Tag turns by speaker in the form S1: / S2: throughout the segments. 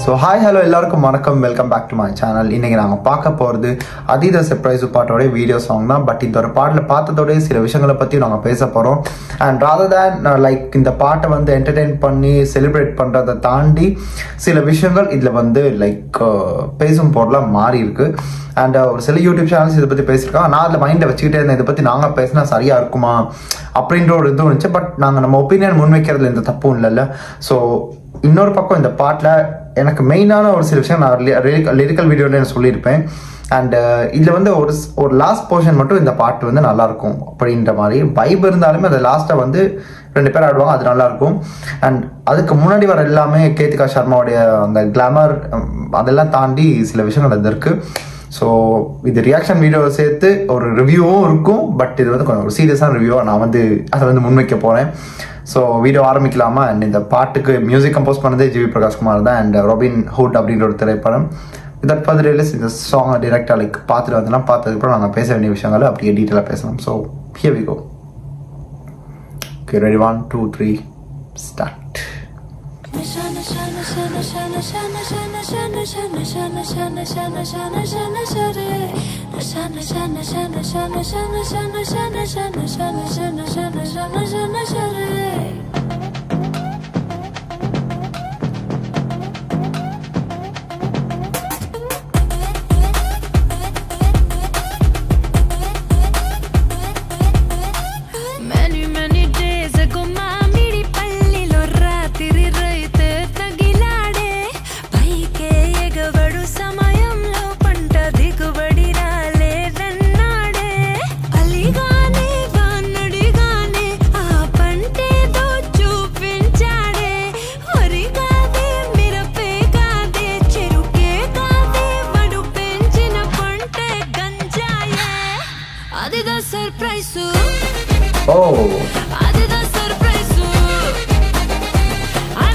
S1: So hi hello எல்லாருக்கும் வணக்கம், welcome back to my channel. இன்னைக்கு நாங்கள் பார்க்க போகிறது அதீத சர்ப்ரைஸ் பாட்டோட வீடியோ சாங் தான். பட் இந்த ஒரு பாட்டில் பார்த்ததோட சில விஷயங்களை பற்றி நாங்கள் பேச போகிறோம். அண்ட் ராதர் தேன் லைக் இந்த பாட்டை வந்து என்டர்டெயின் பண்ணி செலிப்ரேட் பண்ணுறதை தாண்டி சில விஷயங்கள் இதில் லைக் பேசும் பொருளாக மாறி இருக்கு. அண்ட் ஒரு சில யூடியூப் சேனல்ஸ் இதை பற்றி பேசியிருக்காங்க. நான் அதில் மைண்டை வச்சுக்கிட்டே இருந்தேன், இதை பற்றி நாங்கள் பேசினா சரியாக இருக்குமா அப்படின்ற ஒரு இதுவும் இருந்துச்சு. பட் நாங்கள் நம்ம ஒப்பீனியன் முன்வைக்கிறதுல எந்த தப்பும் இல்லைல்ல. ஸோ இன்னொரு பக்கம் இந்த பாட்டில் எனக்கு மெயினான ஒரு சில விஷயம் நான் லிரிக்கல் வீடியோவில் நான் சொல்லியிருப்பேன். அண்ட் இதில் ஒரு லாஸ்ட் போர்ஷன் மட்டும் இந்த பாட்டு நல்லாயிருக்கும் அப்படின்ற மாதிரி வைப் இருந்தாலுமே அந்த லாஸ்ட்டாக 2 பேர் ஆடுவாங்க, அது நல்லாயிருக்கும். அண்ட் அதுக்கு முன்னாடி வர எல்லாமே கேத்திகா சர்மாவுடைய அந்த கிளாமர் அதெல்லாம் தாண்டி சில விஷயங்கள் அது இருக்குது. ஸோ இது ரியாக்ஷன் வீடியோவை சேர்த்து ஒரு ரிவ்யூவும் இருக்கும். பட் இது கொஞ்சம் ஒரு சீரியஸான ரிவ்யூவாக நான் அதை முன்வைக்க போகிறேன். ஸோ வீடியோ ஆரம்பிக்கலாமா? அண்ட் இந்த பாட்டுக்கு மியூசிக் கம்போஸ் பண்ணதே ஜிவி பிரகாஷ்குமார் தான். அண்ட் ராபின் ஹுட் அப்படின்ற ஒரு திரைப்படம். விதட் ஃபர்தர் ரிலீஸ் இந்த சாங்கை டிரெக்டாக லைக் பார்த்துட்டு பார்த்ததுக்கப்புறம் நாங்கள் பேச வேண்டிய விஷயங்களை அப்படியே டீட்டெயிலாக பேசலாம். So here we go. Okay, ready 1 2 3 start. Oh,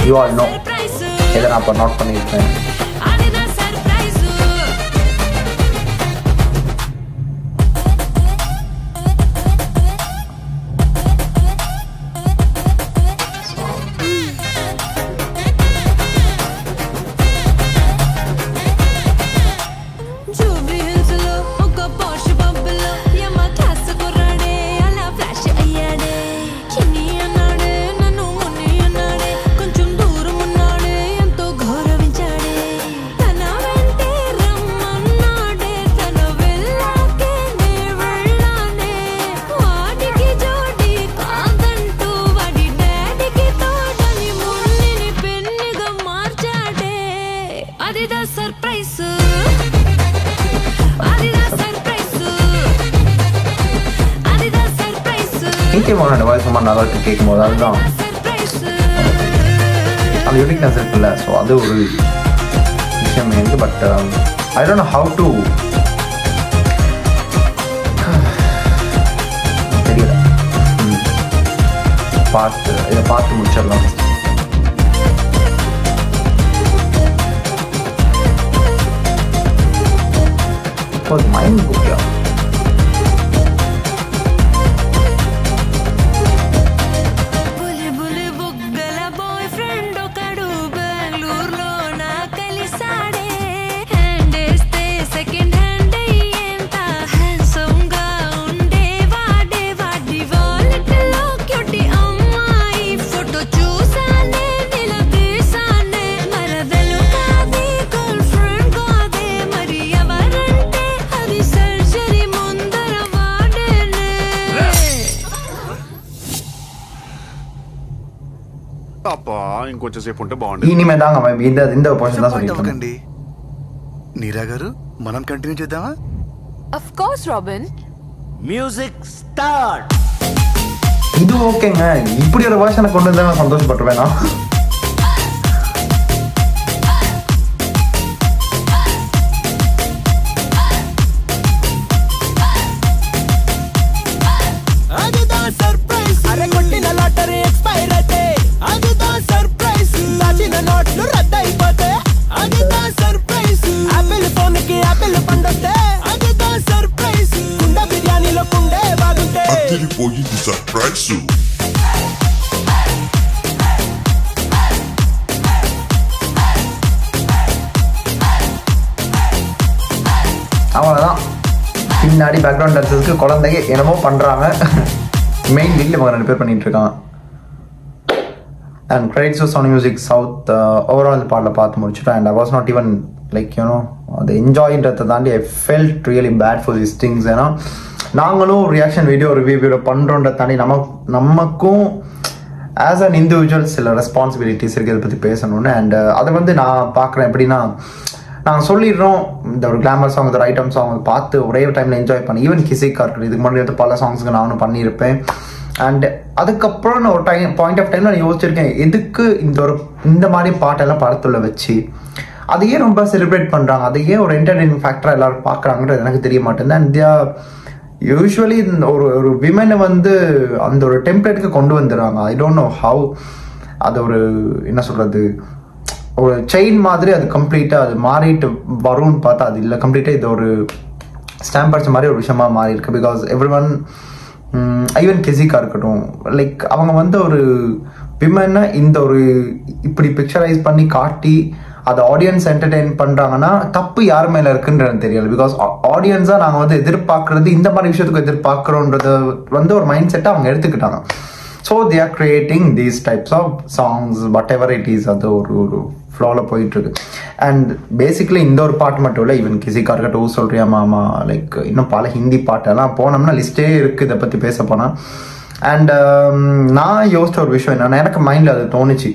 S1: you all know. இதை நான் இப்போ நோட் பண்ணியிருக்கேன். இன்டிமோனோட வாய்ஸ் ரொம்ப நல்லா இருக்கு கேட்கும்போது. அதுதான் அந்த யூனிக்னஸ் இருக்குல்ல. ஸோ அது ஒரு விஷயம் எனக்கு. But I don't know how to தெரியல. இதை பார்த்து முடிச்சிடலாம். ஒரு மைண்ட் புக்கியா
S2: ఇంకొంచెం సేపు ఉంటే బాగుంటుంది.
S1: ఇనిమే దాంగా ఇంద పోర్షన్ దా சொல்லிட்டேன்.
S2: నీరా గారు మనం కంటిన్యూ చేద్దామా?
S3: Of course robin.
S4: Music start.
S1: இது ஓகேங்க. இப்படி ஒரு வெர்ஷனை கொண்டு வந்தா நான் சந்தோஷப்பட்டுவேனா?
S5: పోయింది సర్ప్రైజ్.
S1: பின்னாடி பேக்ரவுண்ட் டான்ஸர்ஸ்க்கு குழந்தைங்க என்னமோ பண்ணுறாங்க. மெயின் லீடில் இவங்க 2 பேர் பண்ணிட்டு இருக்காங்க. And credits to Sony music south. Overall இந்த பாட்டில் பார்த்து முடிச்சுட்டேன். And I was not even like அது என்ஜாயின்றதை தாண்டி I felt really bad for this things. ஏன்னா நாங்களும் ரியாக்ஷன் வீடியோ ரிவ்யூ பண்ணுறோன்றதை தாண்டி நமக்கும் ஆஸ் அன் இண்டிவிஜுவல் சில ரெஸ்பான்சிபிலிட்டிஸ் இருக்குது இதை பற்றி பேசணும்னு. அண்ட் அதை நான் பார்க்குறேன் எப்படின்னா, நாங்கள் சொல்லிடுறோம் இந்த ஒரு கிளாமர் சாங், ஒரு ஐட்டம் சாங் பார்த்து ஒரே டைமில் என்ஜாய் பண்ணி, ஈவன் கிசிக்காக இருக்குது, இதுக்கு முன்னாடி எடுத்து பல சாங்ஸுக்கு நானும் பண்ணியிருப்பேன். அண்ட் அதுக்கப்புறம் நான் ஒரு பாயிண்ட் ஆஃப் டைமில் நான் யோசிச்சிருக்கேன், எதுக்கு இந்த மாதிரி பாட்டெல்லாம் படத்துல வச்சு அதையே ரொம்ப செலிப்ரேட் பண்ணுறாங்க, அதையே ஒரு என்டர்டெயினிங் ஃபேக்டராக எல்லாரும் பார்க்குறாங்கன்றது எனக்கு தெரிய மாட்டேங்குது. அண்ட் யூஸ்வலி ஒரு விமனை அந்த ஒரு டெம்ப்ளேட்டுக்கு கொண்டு வந்துடுறாங்க. ஐ டோன்ட் நோ ஹவு. அது ஒரு என்ன சொல்கிறது, ஒரு செயின் மாதிரி அது கம்ப்ளீட்டாக அது மாறிட்டு வரும்னு பார்த்தா அது இல்லை. கம்ப்ளீட்டாக இது ஒரு ஸ்டாம்ப் அடிச்ச மாதிரி ஒரு விஷயமா மாறி இருக்கு. பிகாஸ் எவ்ரி ஒன், ஈவன் கெசிக்கா இருக்கட்டும், லைக் அவங்க ஒரு விமனை இந்த ஒரு இப்படி பிக்சரைஸ் பண்ணி காட்டி அதை ஆடியன்ஸ் என்டர்டெயின் பண்ணுறாங்கன்னா தப்பு யார் மேலே இருக்குன்றது தெரியல. பிகாஸ் ஆடியன்ஸாக நாங்கள் எதிர்பார்க்கறது இந்த மாதிரி விஷயத்துக்கு எதிர்பார்க்குறோன்றத ஒரு மைண்ட் செட்டை அவங்க எடுத்துக்கிட்டாங்க. So they are creating these types of songs, whatever it is, அது ஒரு ஃப்ளோவில் போயிட்டுருக்கு. அண்ட் பேசிக்கலி இந்த ஒரு பாட்டு மட்டும் இல்லை, ஈவன் கிசிக்கா இருக்கட்டும், சொல்றியா மாமா, லைக் இன்னும் பல ஹிந்தி பாட்டெல்லாம் போனோம்னா லிஸ்ட்டே இருக்குது இதை பற்றி பேச போனால். அண்ட் நான் யோசிச்ச ஒரு விஷயம் என்னன்னா, எனக்கு மைண்டில் அது தோணுச்சு,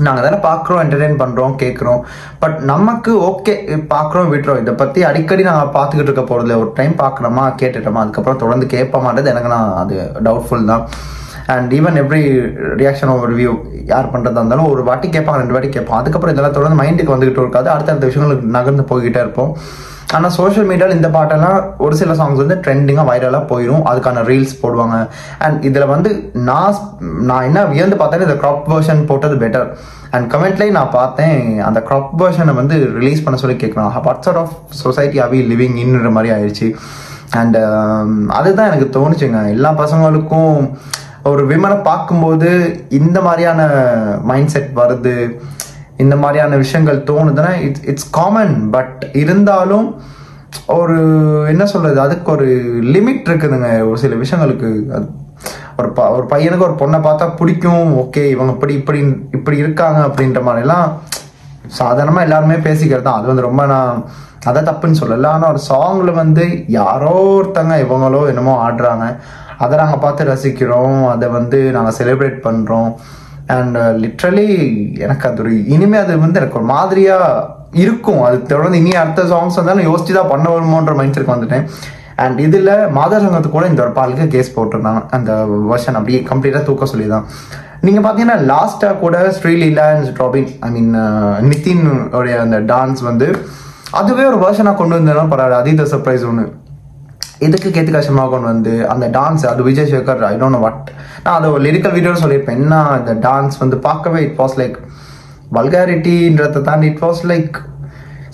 S1: நாங்கள் தானே பார்க்குறோம், என்டர்டெயின் பண்ணுறோம், கேட்குறோம், பட் நமக்கு ஓகே பார்க்குறோம் விட்டுறோம், இதை பற்றி அடிக்கடி நாங்கள் பார்த்துக்கிட்டு இருக்க போகிறதில்ல. ஒரு டைம் பார்க்குறோமா, கேட்டுட்டோமா, அதுக்கப்புறம் தொடர்ந்து கேட்போமான்றது எனக்கு அது டவுட்ஃபுல் தான். And even every reaction over review யார் பண்ணுறதா இருந்தாலும் ஒரு வாட்டி கேட்பாங்க, 2 வாட்டி கேட்போம், அதுக்கப்புறம் இதெல்லாம் தொடர்ந்து மைண்டுக்கு வந்துகிட்டு இருக்காது, அடுத்தடுத்த விஷயங்களுக்கு நகர்ந்து போய்கிட்டே இருப்போம். ஆனால் சோஷியல் மீடியாவில் இந்த பாட்டெல்லாம் ஒரு சில சாங்ஸ் ட்ரெண்டிங்காக வைரலாக போயிடும், அதுக்கான ரீல்ஸ் போடுவாங்க. அண்ட் இதில் நான் என்ன வியந்து பார்த்தேன், இந்த க்ராப் வெர்ஷன் போட்டது பெட்டர். அண்ட் கமெண்ட்லேயே நான் பார்த்தேன், அந்த க்ராப் வெர்ஷனை ரிலீஸ் பண்ண சொல்லி கேட்குறாங்க. What sort of society are we living இன்ன்ற மாதிரி ஆயிடுச்சு. அண்ட் அதுதான் எனக்கு தோணுச்சுங்க, எல்லா பசங்களுக்கும் ஒரு விமனை பார்க்கும்போது இந்த மாதிரியான மைண்ட் செட் வருது, இந்த மாதிரியான விஷயங்கள் தோணுதுன்னா இட்ஸ் காமன். பட் இருந்தாலும் ஒரு என்ன சொல்றது, அதுக்கு ஒரு லிமிட் இருக்குதுங்க ஒரு சில விஷயங்களுக்கு. ஒரு பையனுக்கு ஒரு பொண்ணை பார்த்தா பிடிக்கும், ஓகே இவங்க இப்படி இருக்காங்க அப்படின்ற மாதிரிலாம் சாதாரணமாக எல்லாருமே பேசிக்கிறது தான். அது ரொம்ப நான் அதை தப்புன்னு சொல்லலை. ஆனால் ஒரு சாங்கில் யாரோ ஒருத்தங்க இவங்களோ என்னமோ ஆடுறாங்க, அதை நாங்கள் பார்த்து ரசிக்கிறோம், அதை நாங்கள் செலிப்ரேட் பண்ணுறோம். அண்ட் லிட்ரலி எனக்கு அது இனிமேல் அது எனக்கு ஒரு மாதிரியாக இருக்கும். அது தொடர்ந்து இனி அடுத்த சாங்ஸ் வந்தாலும் யோசிச்சு தான் பண்ண வருமோன்ற மைண்ட் செட் வந்துட்டேன். அண்ட் இதில் மாதர் சங்கத்து கூட இந்த ஒரு பாலுக்கு கேஸ் போட்டிருந்தாங்க, அந்த வெர்ஷன் அப்படியே கம்ப்ளீட்டாக தூக்க சொல்லி தான். நீங்கள் பார்த்தீங்கன்னா லாஸ்ட்டாக கூட ஸ்ரீலீலா அண்ட் ராபின், ஐ மீன் நிதின் உடைய அந்த டான்ஸ் அதுவே ஒரு வெர்ஷனாக கொண்டு வந்தாலும் பரவாயில்ல. அதீத சர்ப்ரைஸ் ஒன்று இதுக்கு கேத்து கஷ்டமாக கொண்டு அந்த டான்ஸ், அது Vijay Sekar, I don't know what, நான் அதை ஒரு லிரிக்கல் வீடியோவில் சொல்லியிருப்பேன். என்ன இந்த டான்ஸ் பார்க்கவே இட் வாஸ் லைக் வல்காரிட்டின்றதை தாண்டி இட் வாஸ் லைக்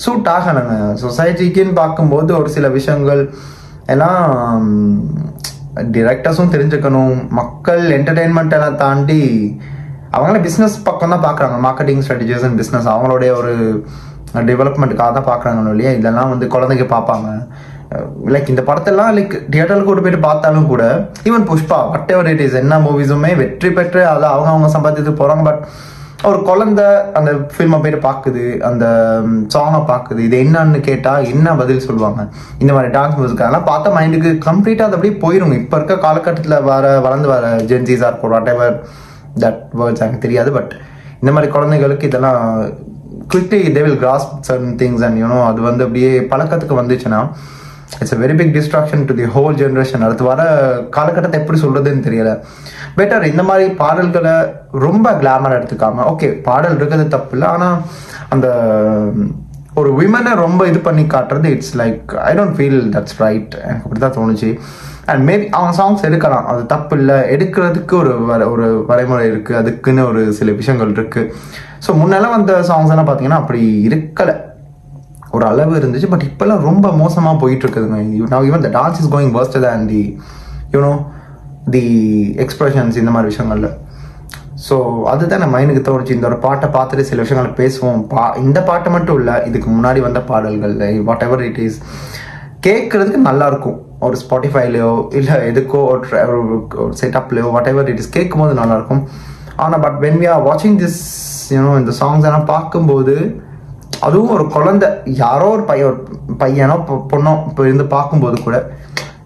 S1: சூட் ஆகணுங்க சொசைட்டிக்குன்னு பார்க்கும்போது. ஒரு சில விஷயங்கள் எல்லாம் டிரெக்டர்ஸும் தெரிஞ்சுக்கணும், மக்கள் என்டர்டெயின்மெண்ட் எல்லாம் தாண்டி அவங்களே பிஸ்னஸ் பக்கம் தான் பார்க்குறாங்க, மார்க்கெட்டிங் ஸ்ட்ராட்டஜிஸ் அண்ட் பிஸ்னஸ் அவங்களுடைய ஒரு டெவலப்மெண்ட்டுக்காக தான் பார்க்குறாங்க இல்லையா. இதெல்லாம் குழந்தைங்க பார்ப்பாங்க. லைக் இந்த படத்தெல்லாம் லைக் தியேட்டருக்கு கூட போயிட்டு பார்த்தாலும் கூட, even Pushpa what ever it is, என்ன மூவிஸுமே வெற்றி பெற்று அதை அவங்க சம்பாதித்து போகிறாங்க. பட் ஒரு குழந்தை அந்த ஃபில்மை போயிட்டு பார்க்குது, அந்த சாங்கை பார்க்குது, இது என்னன்னு கேட்டால் என்ன பதில் சொல்லுவாங்க. இந்த மாதிரி டான்ஸ் மியூசிக் அதெல்லாம் பார்த்தா மைண்டுக்கு கம்ப்ளீட்டாக அது அப்படியே போயிடும். இப்போ இருக்க காலகட்டத்தில் வளர்ந்து வர ஜென்சிஸாக இருக்கும், வாட் எவர் தட் வேர்ட்ஸ் எனக்கு தெரியாது. பட் இந்த மாதிரி குழந்தைகளுக்கு இதெல்லாம் quickly they will grasp certain things and அது அப்படியே பழக்கத்துக்கு வந்துச்சுன்னா it's a very big distraction to the whole generation. அடுத்து வர காலகட்டத்தை எப்படி சொல்றதுன்னு தெரியல. பெட்டர் இந்த மாதிரி பாடல்களை ரொம்ப கிளாமர் எடுத்துக்காம, ஓகே பாடல் இருக்கிறது தப்பு இல்லை, ஆனால் அந்த ஒரு விமனை ரொம்ப இது பண்ணி காட்டுறது it's like I don't feel that's right. எனக்கு அப்படி தான் தோணுச்சு. அண்ட் மேபி அவங்க சாங்ஸ் எடுக்கலாம், அது தப்பு இல்லை, எடுக்கிறதுக்கு ஒரு வரைமுறை இருக்குது, அதுக்குன்னு ஒரு சில விஷயங்கள் இருக்குது. ஸோ முன்னெல்லாம் வந்த சாங்ஸ் எல்லாம் பார்த்தீங்கன்னா அப்படி இருக்கலை, ஒரு அளவு இருந்துச்சு. பட் இப்போல்லாம் ரொம்ப மோசமாக போயிட்டு இருக்குதுங்க. Even the dance is going worse than the the expressions இந்த மாதிரி விஷயங்கள்ல. ஸோ அதுதான் நம்ம மைண்டுக்கு தோணுச்சு. இந்த ஒரு பாட்டை பார்த்துட்டு சில விஷயங்கள் பேசுவோம். இந்த பாட்டை மட்டும் இல்லை, இதுக்கு முன்னாடி வந்த பாடல்கள் வாட் எவர் இட் இஸ், கேட்குறதுக்கு நல்லாயிருக்கும். ஒரு ஸ்பாட்டிஃபைலையோ இல்லை எதுக்கோ ஒரு செட்டப்லையோ வாட் எவர் இட் இஸ் கேட்கும் போது நல்லாயிருக்கும். ஆனால் பட் வென் வி ஆர் வாட்சிங் திஸ் இந்த சாங்ஸ் எல்லாம் பார்க்கும்போது, அதுவும் ஒரு குழந்தை யாரோ ஒரு பையனோ பொண்ணோ இப்போ இருந்து பார்க்கும்போது கூட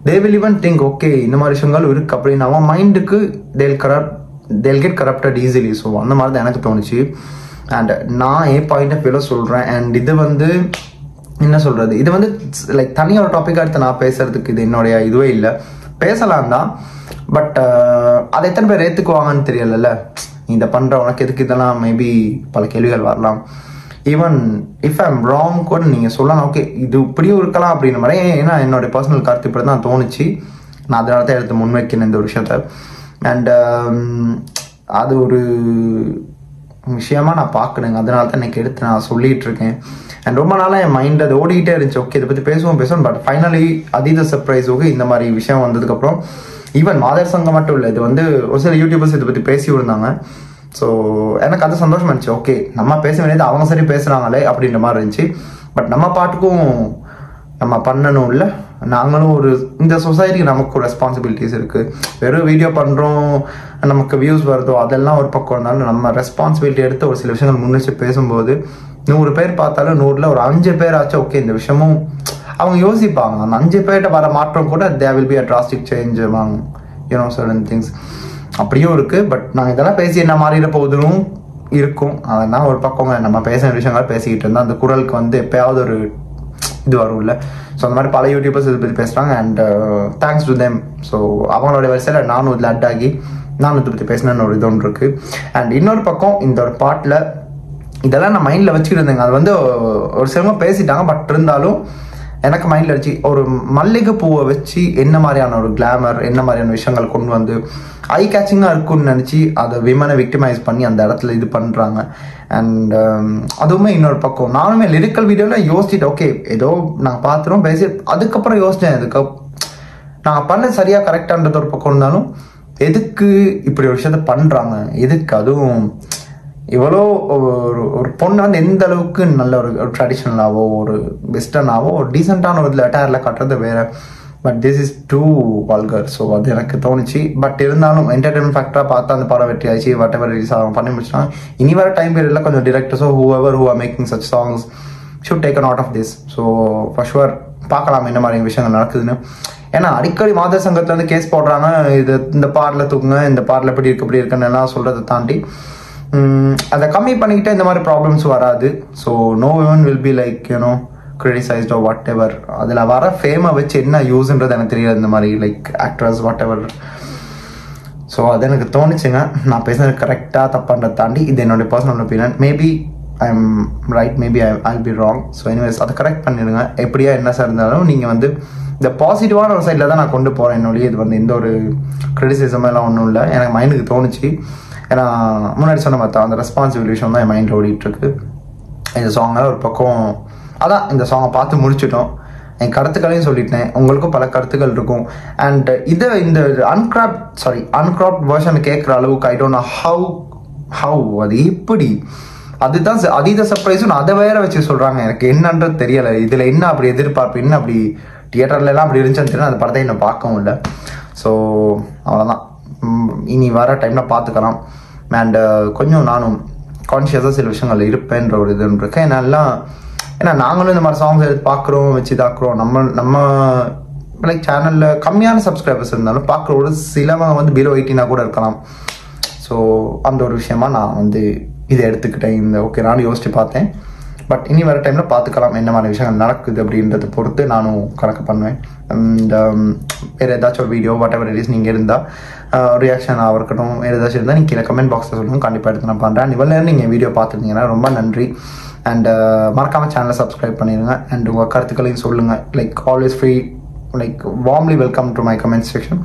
S1: they will even think okay இந்த மாதிரி விஷயங்கள் இருக்குது அப்படின்னு அவன் மைண்டுக்கு they'll get corrupted easily. So அந்த மாதிரி தான் எனக்கு தோணுச்சு. அண்ட் நான் என் பாயிண்ட் ஆஃப் வியூவில் சொல்கிறேன். அண்ட் இது என்ன சொல்கிறது, இது லைக் தனியாக ஒரு டாப்பிக்காக எடுத்து நான் பேசுறதுக்கு இது என்னுடைய இதுவே இல்லை. பேசலாம் தான், பட் அதை எத்தனை பேர் ஏற்றுக்குவாங்கன்னு தெரியல. இதை பண்ணுற உனக்கு எதுக்கு இதெல்லாம் மேபி பல கேள்விகள் வரலாம். ஈவன் இஃப் ஐம் ராங் கூட நீங்கள் சொல்லலாம், ஓகே இது இப்படியும் இருக்கலாம் அப்படின்ற மாதிரி. ஏன்னா என்னுடைய பர்சனல் கருத்து இப்படி தான் தோணுச்சு. நான் அதனால தான் எடுத்து முன்வைக்கிறேன் இந்த ஒரு விஷயத்த. அண்ட் அது ஒரு விஷயமா நான் பார்க்கணுங்க, அதனால தான் எனக்கு எடுத்து நான் சொல்லிட்டு இருக்கேன். அண்ட் ரொம்ப நாளாக என் மைண்ட் அது ஓடிக்கிட்டே இருந்துச்சு. ஓகே இதை பற்றி பேசுவோம். பட் ஃபைனலி அதீத சர்ப்ரைஸுக்கு இந்த மாதிரி விஷயம் வந்ததுக்கப்புறம் ஈவன் மாதர் சங்கம் மட்டும் இல்லை, இது ஒரு சில யூடியூபர்ஸ் இதை பற்றி பேசி விழுந்தாங்க. ஸோ எனக்கு அது சந்தோஷமா இருந்துச்சு. ஓகே நம்ம பேச வேண்டியது அவங்க சரி பேசுகிறாங்களே அப்படின்ற மாதிரி இருந்துச்சு. பட் நம்ம பாட்டுக்கும் நம்ம பண்ணணும் இல்லை, நாங்களும் இந்த சொசைட்டிக்கு நமக்கு ஒரு ரெஸ்பான்சிபிலிட்டிஸ் இருக்குது. வெறும் வீடியோ பண்ணுறோம், நமக்கு வியூஸ் வருதோ அதெல்லாம் ஒரு பக்கம் இருந்தாலும் நம்ம ரெஸ்பான்சிபிலிட்டி எடுத்து ஒரு சில விஷயங்கள் முன்னெச்சு பேசும்போது 100 பேர் பார்த்தாலும் 100ல் ஒரு 5 பேர் ஆச்சும் ஓகே இந்த விஷயமும் அவங்க யோசிப்பாங்க. அந்த 5 பேர்கிட்ட வர மாற்றம் கூட there will be a drastic change among certain things. அப்படியும் இருக்குது. பட் நாங்கள் இதெல்லாம் பேசி என்ன மாறிட போகுதுன்னு இருக்கும். அதெல்லாம் ஒரு பக்கம் நம்ம பேசுகிற விஷயங்கள் பேசிக்கிட்டு இருந்தால் அந்த குரலுக்கு எப்பயாவது ஒரு இது வரும் இல்லை. ஸோ அந்த மாதிரி பல யூடியூபர்ஸ் இதை பற்றி பேசுகிறாங்க. And thanks to them. So அவங்களோட வரிசையில் நானும் இதில் அட் ஆகி நானும் இதை பற்றி பேசினேன்னு ஒரு இது ஒன்று இருக்குது. அண்ட் இன்னொரு பக்கம் இந்த ஒரு பாட்டில் இதெல்லாம் நான் மைண்டில் வச்சுக்கிட்டு இருந்தேங்க. அது ஒரு சிலவங்க பேசிட்டாங்க. பட் இருந்தாலும் எனக்கு மைண்டில் வச்சு ஒரு மல்லிகை பூவை வச்சு என்ன மாதிரியான ஒரு கிளாமர், என்ன மாதிரியான விஷயங்கள் கொண்டு வந்து ஐ கேச்சிங்காக இருக்குன்னு நினச்சி அதை விமனை விக்டிமைஸ் பண்ணி அந்த இடத்துல இது பண்ணுறாங்க. அண்ட் அதுவுமே இன்னொரு பக்கம் நானுமே லிரிக்கல் வீடியோவில் யோசிச்சுட்டு ஓகே ஏதோ நாங்கள் பார்த்துறோம் பேசி அதுக்கப்புறம் யோசித்தேன் நாங்கள் பண்ண சரியாக கரெக்டான்றது ஒரு பக்கம் இருந்தாலும் எதுக்கு இப்படி ஒரு விஷயத்த பண்ணுறாங்க, எதுக்கு அதுவும் இவ்வளோ ஒரு பொண்ணு எந்த அளவுக்கு நல்ல ஒரு ட்ரெடிஷ்னலாவோ ஒரு வெஸ்டர்னாவோ ஒரு டீசெண்டான ஒரு லெட்டரில் காட்டுறது வேறு. But this is too vulgar. So அது எனக்கு தோணுச்சு. பட் இருந்தாலும் என்டர்டைன்மெண்ட் ஃபேக்டராக பார்த்தா அந்த படம் வெற்றி ஆச்சு. வாட் எவர் ரிலீஸ் ஆகும் பண்ணி முடிச்சிட்டாங்க. இனி வர டைம் பீரியடில் கொஞ்சம் டிரெக்டர்ஸோ who are making such songs should take a note of this. So for sure பார்க்கலாம் என்ன மாதிரி விஷயங்கள் நடக்குதுன்னு. ஏன்னா அடிக்கடி மாதர் சங்கத்தில் கேஸ் போடுறாங்க, இது இந்த பாட்டில் தூக்குங்க, இந்த பாட்டில் எப்படி இருக்கு இப்படி இருக்குன்னு எல்லாம் சொல்கிறத தாண்டி அதை கம்மி பண்ணிக்கிட்டே இந்த மாதிரி ப்ராப்ளம்ஸ் வராது. So no one will be like criticized or whatever. அதில் வர ஃபேமை வச்சு என்ன யூஸ்ன்றது எனக்கு தெரியாது, இந்த மாதிரி like actress what ever. So அது எனக்கு தோணுச்சுங்க. நான் பேசுனது கரெக்டாக தப்பான்றதை தாண்டி இது என்னுடைய personal opinion. Maybe I am right, maybe I'll be wrong. So anyways அதை கரெக்ட் பண்ணிடுங்க. எப்படியா என்ன சார் இருந்தாலும் நீங்கள் இந்த பாசிட்டிவான ஒரு சைடில் தான் நான் கொண்டு போகிறேன். என்னுடைய இது எந்த ஒரு கிரிட்டிசிசம் எல்லாம் ஒன்றும் இல்லை. எனக்கு மைண்டுக்கு தோணுச்சு. ஏன்னா முன்னாடி சொன்ன பார்த்தா அந்த ரெஸ்பான்சிபிள் விஷயம் தான் என் மைண்டில் ஓடிட்டுருக்கு. இந்த சாங்கை ஒரு பக்கம் அதான் இந்த சாங்கை பார்த்து முடிச்சிட்டோம். என் கருத்துக்களையும் சொல்லிட்டேன். உங்களுக்கும் பல கருத்துக்கள் இருக்கும். அண்ட் இந்த அன்கிராப்ட் வெர்ஷனை கேட்குற அளவுக்கு ஐ டோன்ட் நோ ஹவு அது எப்படி அதுதான் அதீத சர்ப்ரைஸும் அதை வேற வச்சு சொல்கிறாங்க. எனக்கு என்னன்றது தெரியலை. இதில் என்ன அப்படி எதிர்பார்ப்பு, என்ன அப்படி தியேட்டர்லலாம் அப்படி இருந்துச்சுன்னு தெரியும். அந்த படத்தை இன்னும் பார்க்கவும் இல்லை. ஸோ அவ்வளோதான். இனி வர டைமில் பார்த்துக்கலாம். அண்ட் கொஞ்சம் நானும் கான்ஷியஸாக சில விஷயங்கள் இருப்பேன்ற ஒரு இது இருக்கேன். ஏன்னா நாங்களும் இந்த மாதிரி சாங்ஸ் எடுத்து பார்க்குறோம், வச்சு தாக்குறோம். நம்ம லைக் சேனலில் கம்மியான சப்ஸ்கிரைபர்ஸ் இருந்தாலும் பார்க்குற ஒரு சிலவங்க பிலோ 18 கூட இருக்கலாம். ஸோ அந்த ஒரு விஷயமா நான் இதை எடுத்துக்கிட்டேன். ஓகே நானும் யோசிச்சு பார்த்தேன். பட் இனி வர டைமில் பார்த்துக்கலாம் என்ன மாதிரி விஷயங்கள் நடக்குது அப்படின்றத பொறுத்து நானும் கணக்கு பண்ணுவேன். அண்ட் வேறு ஏதாச்சும் ஒரு வீடியோ வாட் எவர் ரிலீஸ் நீங்கள் இருந்தால் ரியாக்ஷனாக இருக்கட்டும், வேறு ஏதாச்சும் இருந்தால் நீங்கள் கீழே கமெண்ட் பாக்ஸில் சொல்லுங்கள். கண்டிப்பாக எடுத்து நான் பண்ணுறேன். இவ்வளோ நேரம் நீங்கள் வீடியோ பார்த்துருந்தீங்கன்னா ரொம்ப நன்றி. அண்ட் மறக்காமல் சேனலை சப்ஸ்கிரைப் பண்ணிடுங்க. அண்ட் உங்கள் கருத்துக்களையும் சொல்லுங்கள். Like always free, like warmly welcome to my comment section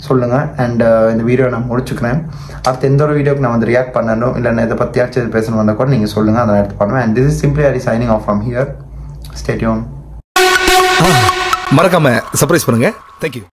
S1: சொல்லுங்கள். அண்ட் இந்த வீடியோ நான் முடிச்சுக்கிறேன். அடுத்து எந்த ஒரு வீடியோக்கு நான் ரியாக்ட் பண்ணணும் இல்லைன்னா இதை பற்றியாச்சும் பேசணும் வந்தால் கூட நீங்கள் சொல்லுங்கள், அதை எடுத்து பண்ணுவேன். And this is simply Hari signing off from here. Stay tune.
S2: மறக்காம சர்ப்ரைஸ் பண்ணுங்க. தேங்க்யூ.